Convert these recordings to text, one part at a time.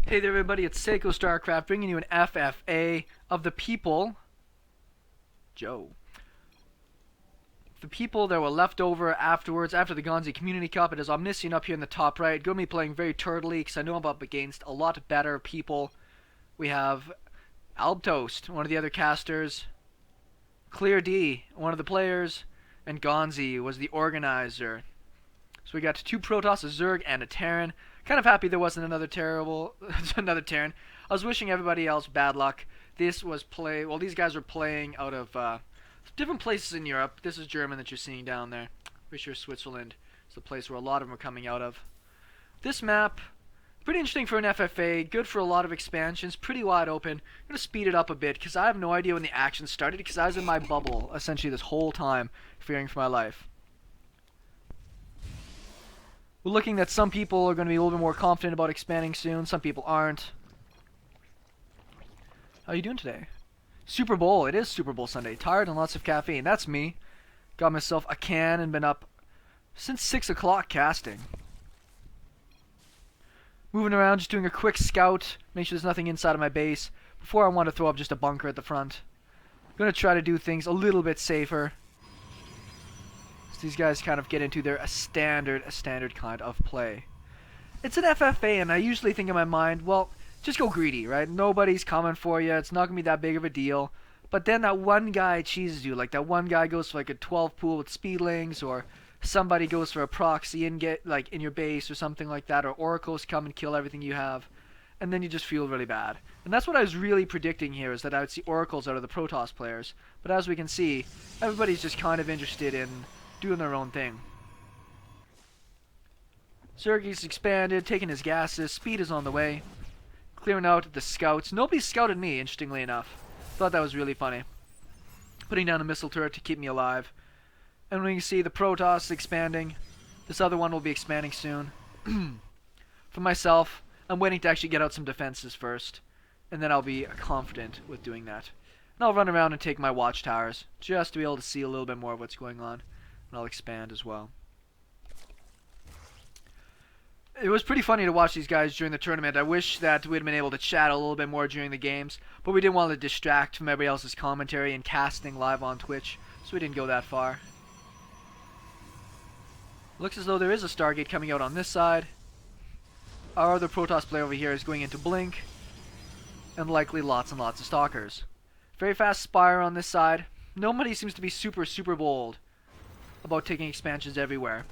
Hey there everybody, it's SeKo Starcraft bringing you an FFA of the people, Joe. The people that were left over afterwards, after the Gonzy Community Cup. It is Omniscient up here in the top right. Going to be playing very turtly because I know I'm up against a lot better people. We have Albtoast, one of the other casters, Clear D, one of the players, and Gonzy was the organizer. So we got two protoss, a zerg, and a terran. Kind of happy there wasn't another terran. I was wishing everybody else bad luck. This was these guys were playing out of different places in Europe. This is German that you're seeing down there. Pretty sure Switzerland is the place where a lot of them are coming out of. This map, pretty interesting for an FFA, good for a lot of expansions, pretty wide open. I'm going to speed it up a bit because I have no idea when the action started because I was in my bubble essentially this whole time, fearing for my life. We're looking that some people are going to be a little bit more confident about expanding soon. Some people aren't. How are you doing today? Super Bowl. It is Super Bowl Sunday. Tired and lots of caffeine. That's me. Got myself a can and been up since 6 o'clock casting. Moving around, just doing a quick scout. Make sure there's nothing inside of my base. Before I want to throw up just a bunker at the front. I'm going to try to do things a little bit safer. These guys kind of get into a standard kind of play. It's an FFA, and I usually think in my mind, well, just go greedy, right? Nobody's coming for you. It's not going to be that big of a deal. But then that one guy cheeses you. Like that one guy goes for like a 12 pool with speedlings, or somebody goes for a proxy and get like in your base or something like that, or oracles come and kill everything you have. And then you just feel really bad. And that's what I was really predicting here, is that I would see oracles out of the protoss players. But as we can see, everybody's just kind of interested in doing their own thing. Zerg's expanded, taking his gases, speed is on the way. Clearing out the scouts. Nobody scouted me, interestingly enough. Thought that was really funny. Putting down a missile turret to keep me alive. And we can see the protoss expanding. This other one will be expanding soon. For myself, I'm waiting to actually get out some defenses first. And then I'll be confident with doing that. And I'll run around and take my watchtowers, just to be able to see a little bit more of what's going on. And I'll expand as well. It was pretty funny to watch these guys during the tournament. I wish that we'd been able to chat a little bit more during the games, but we didn't want to distract from everybody else's commentary and casting live on Twitch, so we didn't go that far. Looks as though there is a Stargate coming out on this side. Our other Protoss player over here is going into Blink, and likely lots and lots of Stalkers. Very fast Spire on this side. Nobody seems to be super bold about taking expansions everywhere.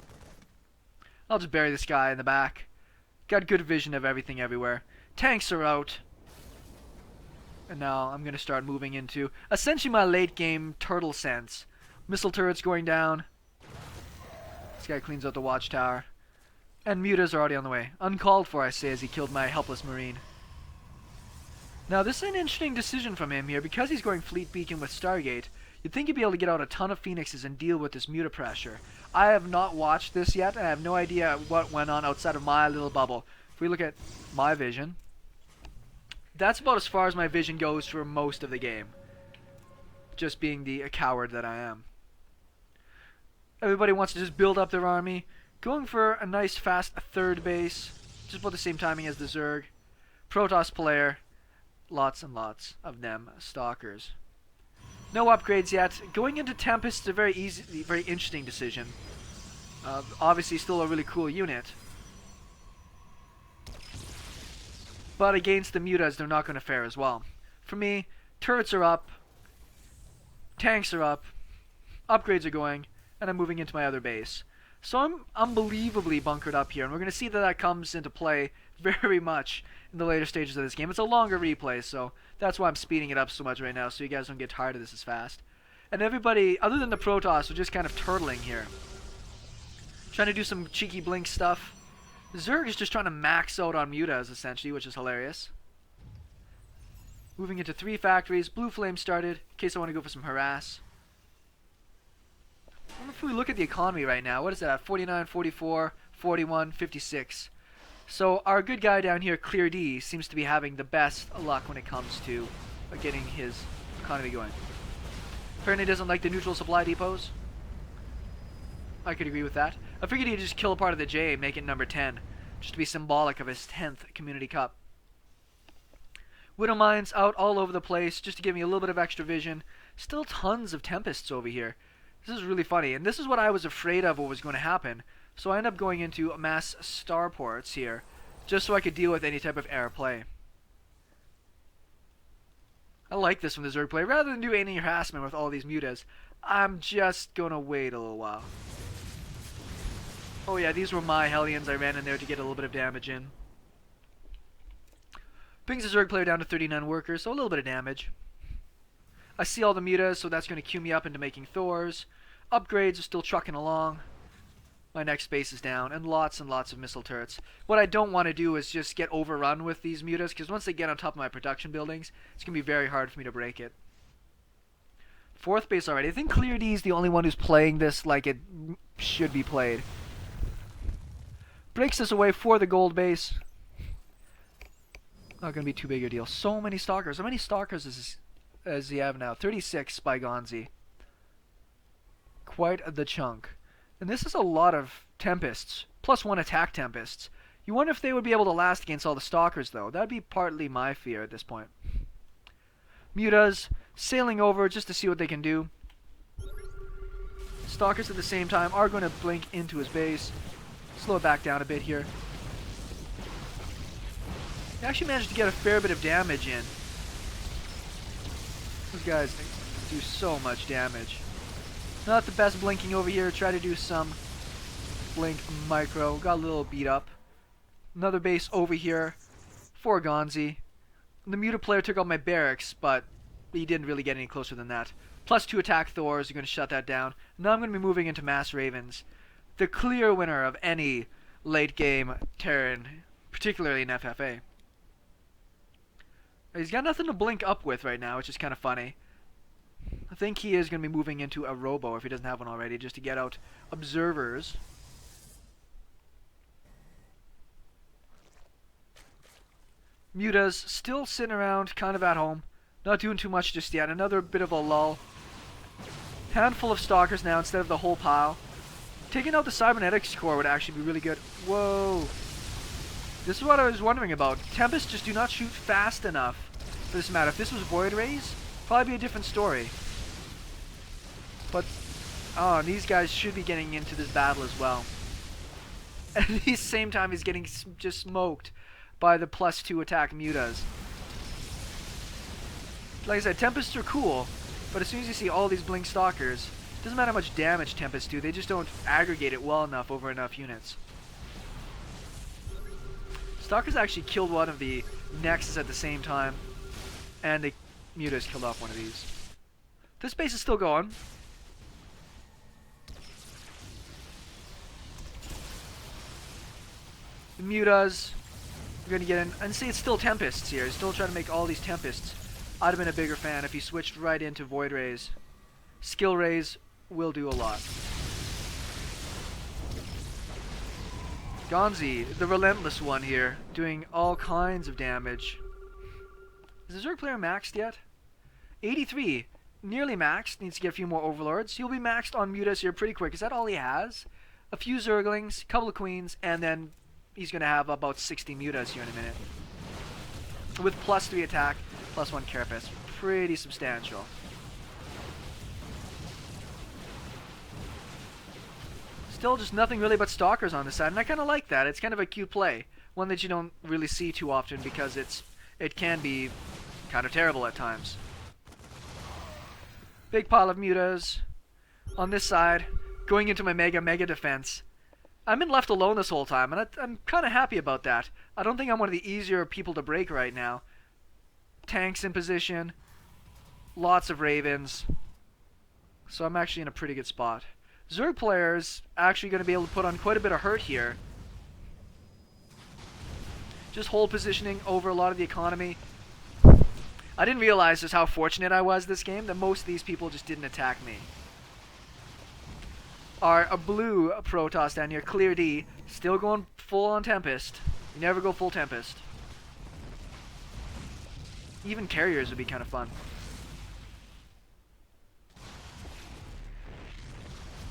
I'll just bury this guy in the back. Got good vision of everything everywhere. Tanks are out. And now I'm going to start moving into essentially my late game turtle sense. Missile turrets going down. This guy cleans out the watchtower. And mutas are already on the way. Uncalled for, I say, as he killed my helpless marine. Now this is an interesting decision from him here. Because he's going Fleet Beacon with Stargate, you'd think you'd be able to get out a ton of Phoenixes and deal with this muta pressure. I have not watched this yet, and I have no idea what went on outside of my little bubble. If we look at my vision, that's about as far as my vision goes for most of the game. Just being the coward that I am. Everybody wants to just build up their army. Going for a nice fast third base. Just about the same timing as the Zerg. Protoss player. Lots and lots of them Stalkers. No upgrades yet. Going into Tempest is a very interesting decision. Obviously still a really cool unit. But against the mutas, they're not going to fare as well. For me, turrets are up. Tanks are up. Upgrades are going. And I'm moving into my other base. So I'm unbelievably bunkered up here. And we're going to see that that comes into play very much in the later stages of this game. It's a longer replay, so that's why I'm speeding it up so much right now, so you guys don't get tired of this as fast. And everybody, other than the Protoss, are just kind of turtling here. Trying to do some cheeky blink stuff. Zerg is just trying to max out on mutas, essentially, which is hilarious. Moving into 3 factories. Blue Flame started, in case I want to go for some harass. If we look at the economy right now, what is that at? 49, 44, 41, 56. So our good guy down here, Clear D, seems to be having the best luck when it comes to getting his economy going. Apparently doesn't like the neutral supply depots. I could agree with that. I figured he'd just kill a part of the J, make it number 10, just to be symbolic of his 10th Community Cup. Widow mines out all over the place just to give me a little bit of extra vision. Still tons of Tempests over here. This is really funny, and this is what I was afraid of what was going to happen. So I end up going into mass starports here, just so I could deal with any type of air play. I like this from the Zerg player. Rather than do any harassment with all these mutas, I'm just gonna wait a little while. Oh yeah, these were my Hellions. I ran in there to get a little bit of damage in. Brings the Zerg player down to 39 workers, so a little bit of damage. I see all the mutas, so that's going to queue me up into making Thors. Upgrades are still trucking along. My next base is down, and lots of missile turrets. What I don't want to do is just get overrun with these mutas, because once they get on top of my production buildings, it's going to be very hard for me to break it. Fourth base already. I think Clear D is the only one who's playing this like it should be played. Breaks this away for the gold base. Not going to be too big a deal. So many Stalkers. How many Stalkers does he have now? 36 by Gonzy. Quite the chunk. And this is a lot of Tempests. Plus one attack Tempests. You wonder if they would be able to last against all the Stalkers, though. That would be partly my fear at this point. Mutas sailing over just to see what they can do. Stalkers at the same time are going to blink into his base. Slow it back down a bit here. He actually managed to get a fair bit of damage in. Those guys do so much damage. Not the best blinking over here. Try to do some blink micro. Got a little beat up. Another base over here for Gonzy. The muta player took out my barracks, but he didn't really get any closer than that. Plus 2 attack Thors are going to shut that down. Now I'm going to be moving into mass Ravens. The clear winner of any late game Terran, particularly in FFA. He's got nothing to blink up with right now, which is kind of funny. I think he is going to be moving into a robo if he doesn't have one already, just to get out observers. Muta's still sitting around, kind of at home. Not doing too much just yet. Another bit of a lull. Handful of Stalkers now instead of the whole pile. Taking out the Cybernetics core would actually be really good. Whoa. This is what I was wondering about. Tempests just do not shoot fast enough for this matter. If this was Void Rays, probably be a different story. But, oh, these guys should be getting into this battle as well. At the same time, he's getting just smoked by the plus 2 attack mutas. Like I said, Tempests are cool, but as soon as you see all these blink Stalkers, doesn't matter how much damage Tempests do, they just don't aggregate it well enough over enough units. Stalkers actually killed one of the Nexus at the same time, and the mutas killed off one of these. This base is still going. The mutas are going to get in, and see it's still Tempests here. He's still trying to make all these Tempests. I'd have been a bigger fan if he switched right into Void Rays. Skill Rays will do a lot. Gonzy, the relentless one here, doing all kinds of damage. Is the Zerg player maxed yet? 83, nearly maxed, needs to get a few more Overlords. He'll be maxed on mutas here pretty quick. Is that all he has? A few Zerglings, a couple of Queens, and then he's going to have about 60 mutas here in a minute. With plus 3 attack, plus 1 carapace. Pretty substantial. Still just nothing really but Stalkers on this side, and I kind of like that. It's kind of a cute play. One that you don't really see too often because it can be kind of terrible at times. Big pile of mutas on this side, going into my mega defense. I've been left alone this whole time, and I'm kind of happy about that. I don't think I'm one of the easier people to break right now. Tanks in position, lots of Ravens, so I'm actually in a pretty good spot. Zerg players actually going to be able to put on quite a bit of hurt here. Just hold positioning over a lot of the economy. I didn't realize just how fortunate I was this game that most of these people just didn't attack me. A blue Protoss down here, Clear D, still going full on Tempest. You never go full Tempest. Even carriers would be kind of fun.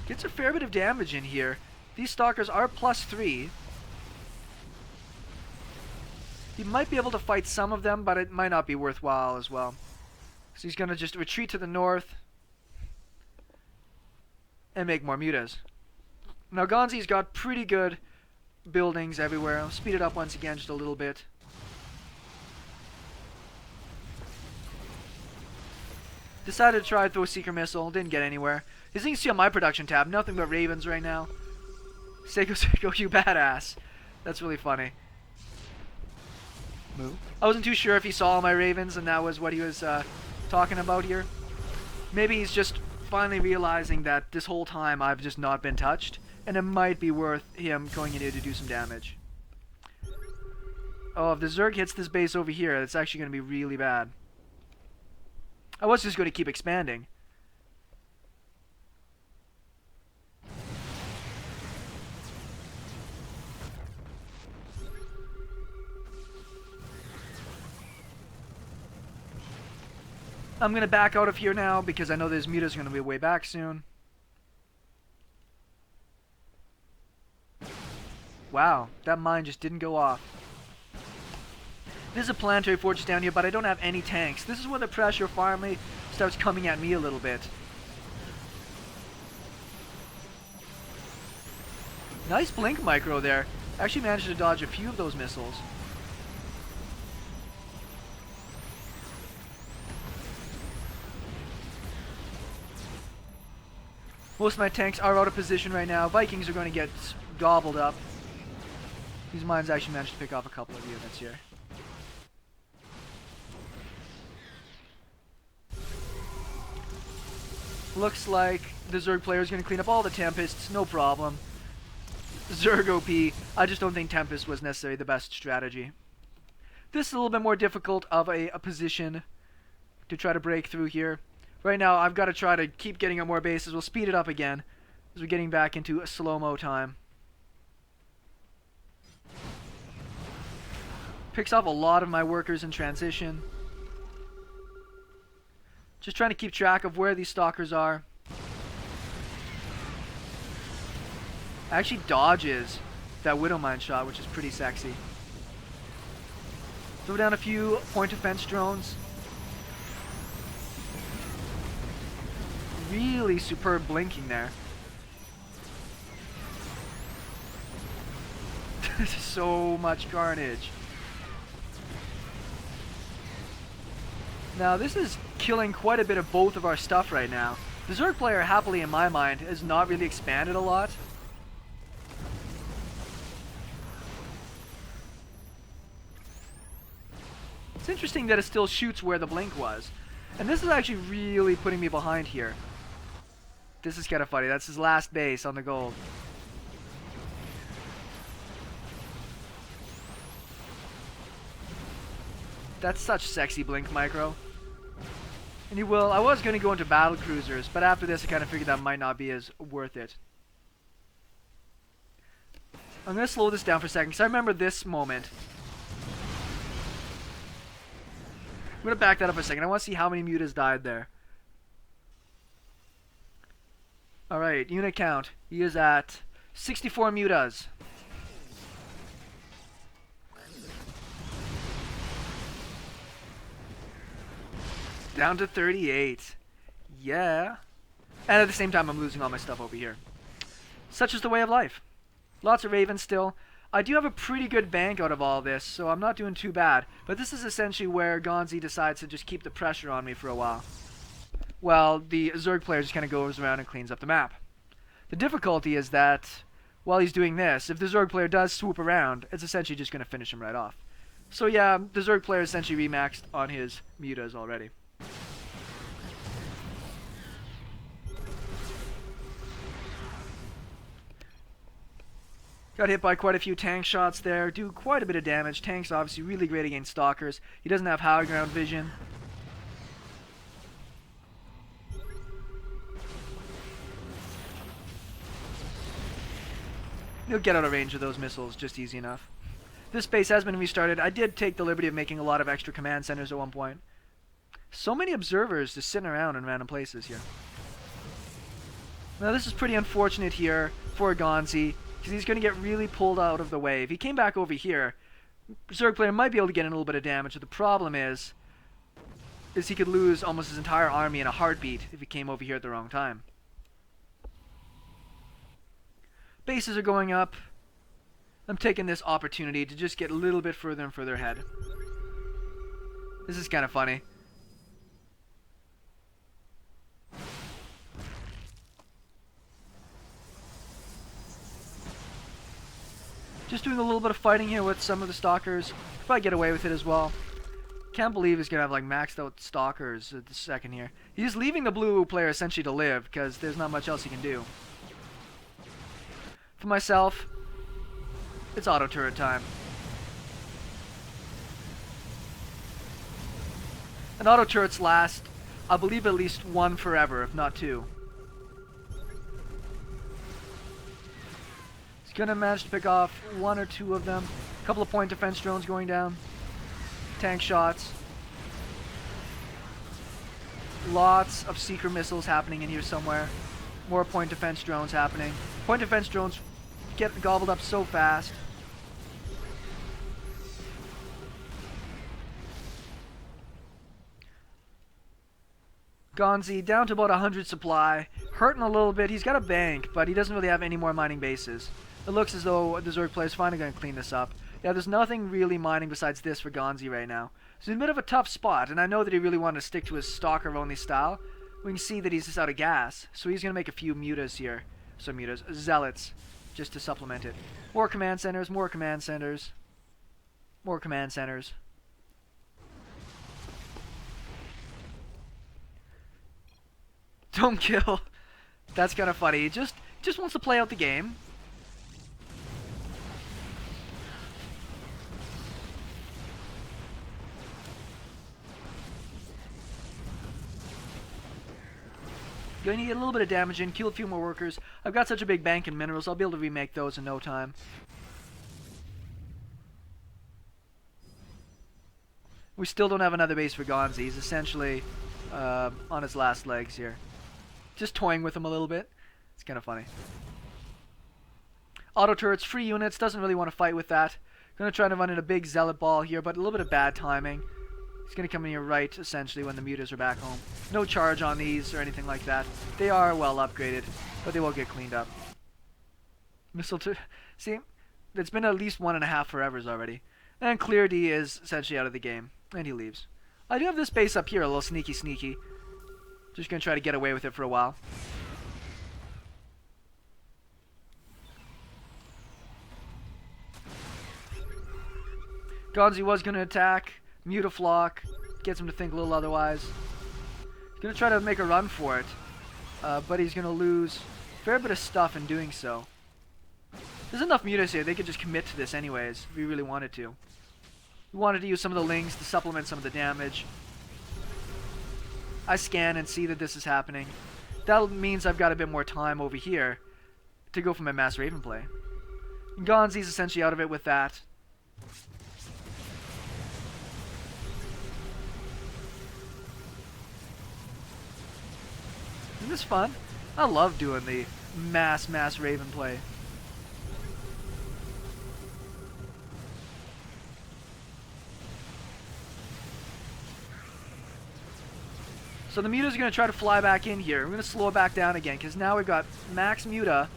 Gets a fair bit of damage in here. These Stalkers are plus 3. He might be able to fight some of them, but it might not be worthwhile as well. So he's going to just retreat to the north and make more mutas. Now Gonzy's got pretty good buildings everywhere. I'll speed it up once again just a little bit. Decided to try to throw a Seeker Missile, didn't get anywhere. As you can see on my production tab, nothing but Ravens right now. SeKo, you badass. That's really funny. Move. I wasn't too sure if he saw my Ravens and that was what he was talking about here. Maybe he's just finally realizing that this whole time I've just not been touched, and it might be worth him going in here to do some damage. Oh, if the Zerg hits this base over here, that's actually going to be really bad. I was just going to keep expanding. I'm going to back out of here now because I know this muta's going to be way back soon. Wow, that mine just didn't go off. There's a planetary fortress down here, but I don't have any tanks. This is when the pressure finally starts coming at me a little bit. Nice blink micro there. Actually managed to dodge a few of those missiles. Most of my tanks are out of position right now. Vikings are going to get gobbled up. These mines actually managed to pick off a couple of units here. Looks like the Zerg player is going to clean up all the Tempests, no problem. Zerg OP, I just don't think Tempest was necessarily the best strategy. This is a little bit more difficult of a position to try to break through here. Right now, I've got to try to keep getting up more bases. We'll speed it up again as we're getting back into a slow-mo time. Picks off a lot of my workers in transition. Just trying to keep track of where these stalkers are. Actually dodges that Widow Mine shot, which is pretty sexy. Throw down a few point defense drones. Really superb blinking there. So much carnage. Now this is killing quite a bit of both of our stuff right now. The Zerg player, happily in my mind, has not really expanded a lot. It's interesting that it still shoots where the blink was. And this is actually really putting me behind here. This is kind of funny. That's his last base on the gold. That's such sexy blink micro. And he will. I was going to go into battle cruisers, but after this I kind of figured that might not be as worth it. I'm going to slow this down for a second because I remember this moment. I'm going to back that up for a second. I want to see how many mutas died there. Alright, unit count. He is at 64 mutas. Down to 38. Yeah. And at the same time, I'm losing all my stuff over here. Such is the way of life. Lots of ravens still. I do have a pretty good bank out of all this, so I'm not doing too bad. But this is essentially where Gonzy decides to just keep the pressure on me for a while. While the Zerg player just kind of goes around and cleans up the map. The difficulty is that while he's doing this, if the Zerg player does swoop around, it's essentially just going to finish him right off. So yeah, the Zerg player essentially remaxed on his mutas already. Got hit by quite a few tank shots there, do quite a bit of damage. Tank's obviously really great against stalkers. He doesn't have high ground vision. He'll get out of range of those missiles just easy enough. This base has been restarted. I did take the liberty of making a lot of extra command centers at one point. So many observers just sitting around in random places here. Now this is pretty unfortunate here for Gonzy, because he's going to get really pulled out of the way. If he came back over here, Zerg player might be able to get in a little bit of damage, but the problem is he could lose almost his entire army in a heartbeat if he came over here at the wrong time. Bases are going up. I'm taking this opportunity to just get a little bit further and further ahead. This is kind of funny. Just doing a little bit of fighting here with some of the Stalkers. Probably get away with it as well. Can't believe he's going to have like maxed out Stalkers at the second here. He's leaving the blue player essentially to live because there's not much else he can do. For myself, it's auto turret time. And auto turrets last, I believe, at least one forever, if not two. He's gonna manage to pick off one or two of them. A couple of point defense drones going down. Tank shots. Lots of secret missiles happening in here somewhere. More point defense drones happening. Point defense drones get gobbled up so fast. Gonzy down to about 100 supply. Hurting a little bit. He's got a bank, but he doesn't really have any more mining bases. It looks as though the Zerg player is finally going to clean this up. Yeah, there's nothing really mining besides this for Gonzy right now. So he's in a bit of a tough spot, and I know that he really wanted to stick to his Stalker-only style. We can see that he's just out of gas, so he's going to make a few mutas here. Some mutas. Zealots, just to supplement it. More command centers, more command centers. More command centers. Don't kill. That's kind of funny. He just wants to play out the game. Going to get a little bit of damage in, kill a few more workers. I've got such a big bank in minerals, I'll be able to remake those in no time. We still don't have another base for Gonzy. He's essentially on his last legs here. Just toying with him a little bit. It's kind of funny. Auto turrets, free units, doesn't really want to fight with that. Gonna try to run in a big zealot ball here, but a little bit of bad timing. He's gonna come in here right, essentially, when the mutas are back home. No charge on these or anything like that. They are well upgraded, but they will get cleaned up. Missile to... See? It's been at least 1.5 forevers already. And Clear D is essentially out of the game. And he leaves. I do have this base up here, a little sneaky. Just gonna try to get away with it for a while. Gonzy was gonna attack. Mutaflock. Gets him to think a little otherwise. He's gonna try to make a run for it. But he's gonna lose a fair bit of stuff in doing so. There's enough mutas here, they could just commit to this anyways, if we really wanted to. We wanted to use some of the links to supplement some of the damage. I scan and see that this is happening. That means I've got a bit more time over here to go for my Mass Raven play. Gonzy's essentially out of it with that. Isn't this fun? I love doing the mass Raven play. So the muta's going to try to fly back in here. We're going to slow it back down again, because now we've got max muta.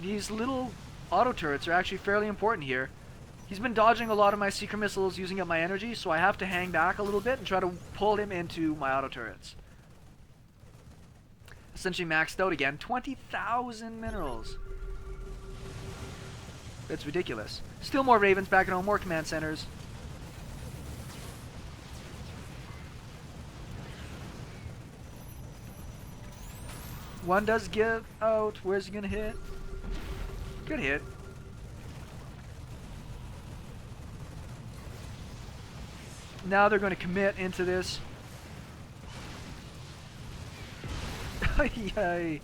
These little auto turrets are actually fairly important here. He's been dodging a lot of my secret missiles, using up my energy, so I have to hang back a little bit and try to pull him into my auto turrets. Essentially maxed out again. 20,000 minerals. It's ridiculous. Still more Ravens back at home, more command centers. One does get out. Where's he gonna hit? Good hit. Now they're going to commit into this. Yay.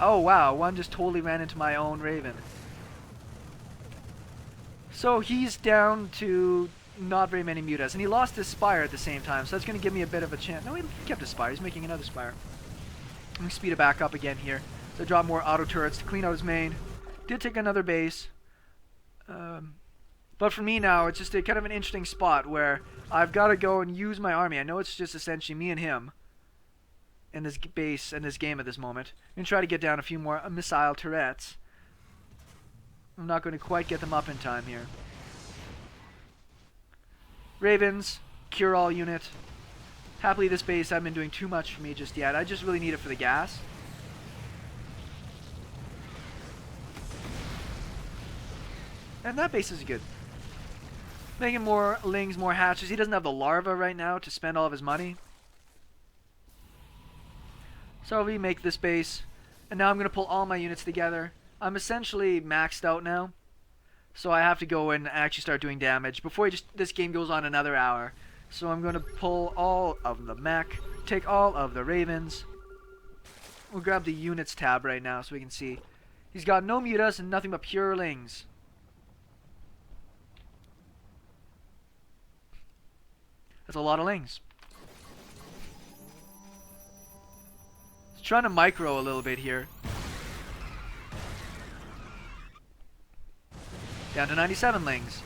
Oh wow, one just totally ran into my own Raven. So he's down to not very many mutas, and he lost his Spire at the same time, so that's going to give me a bit of a chance. No, he kept his Spire. He's making another Spire. Let me speed it back up again here. So drop more auto turrets to clean out his main. Did take another base. But for me now, it's just a kind of an interesting spot where I've got to go and use my army. I know it's just essentially me and him in this base, in this game at this moment. I'm going to try to get down a few more missile turrets. I'm not going to quite get them up in time here. Ravens, cure all unit. Happily this base hasn't been doing too much for me just yet. I just really need it for the gas. And that base is good. Making more lings, more hatches. He doesn't have the larva right now to spend all of his money. So we make this base. And now I'm going to pull all my units together. I'm essentially maxed out now. So I have to go and actually start doing damage before this game goes on another hour. So I'm going to pull all of the mech. Take all of the ravens. We'll grab the units tab right now so we can see. He's got no mutas and nothing but pure lings. That's a lot of lings. He's trying to micro a little bit here. Down to 97 lings.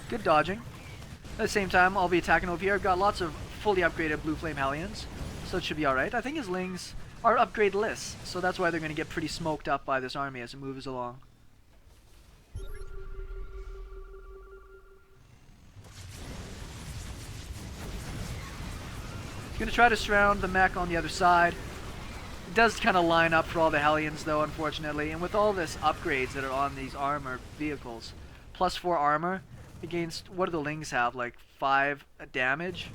Good dodging. At the same time, I'll be attacking over here. I've got lots of fully upgraded Blue Flame Hellions, so it should be alright. I think his lings are upgrade-less, so that's why they're going to get pretty smoked up by this army as it moves along. He's going to try to surround the mech on the other side. It does kind of line up for all the Hellions though, unfortunately, and with all this upgrades that are on these armor vehicles, plus 4 armor against, what do the lings have, like 5 damage?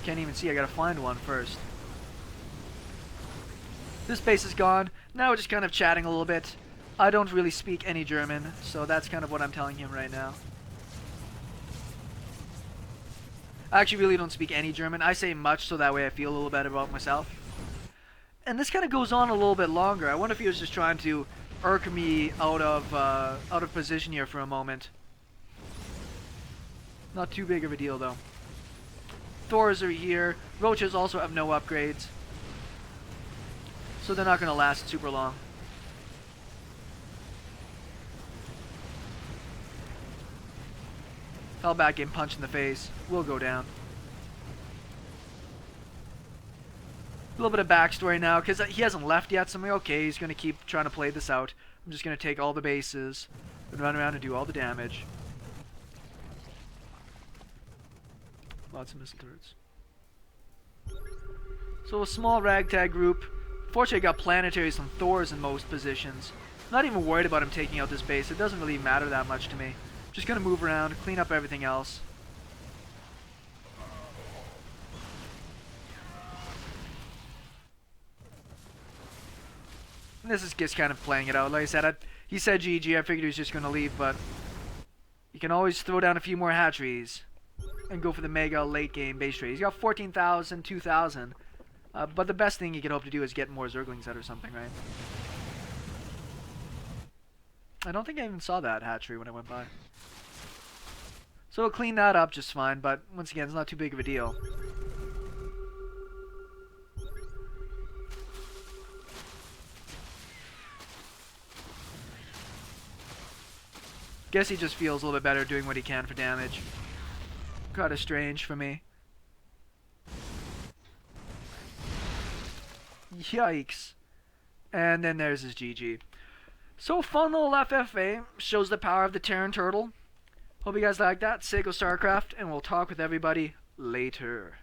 Can't even see, I gotta find one first. This base is gone. Now we're just kind of chatting a little bit. I don't really speak any German, so that's kind of what I'm telling him right now. I actually really don't speak any German. I say much so that way I feel a little better about myself. And this kind of goes on a little bit longer. I wonder if he was just trying to irk me out of position here for a moment. Not too big of a deal though. Thors are here. Roaches also have no upgrades, so they're not going to last super long. Fell back, getting punched in the face. Will go down. A little bit of backstory now, because he hasn't left yet, so I'm like, okay, he's going to keep trying to play this out. I'm just going to take all the bases and run around and do all the damage. Lots of missile turrets. So a small ragtag group. Fortunately, I got planetaries and Thors in most positions. I'm not even worried about him taking out this base. It doesn't really matter that much to me. Just gonna move around, clean up everything else. And this is just kind of playing it out. Like I said, he said GG. I figured he was just gonna leave, but you can always throw down a few more hatcheries and go for the mega late game base trade. He's got 14,000, 2,000. But the best thing you can hope to do is get more Zerglings out or something, right? I don't think I even saw that hatchery when I went by. So we'll clean that up just fine, but once again, it's not too big of a deal. Guess he just feels a little bit better doing what he can for damage. Kinda strange for me. Yikes. And then there's his GG. So fun little FFA. Shows the power of the Terran Turtle. Hope you guys like that. SeKo Starcraft, and we'll talk with everybody later.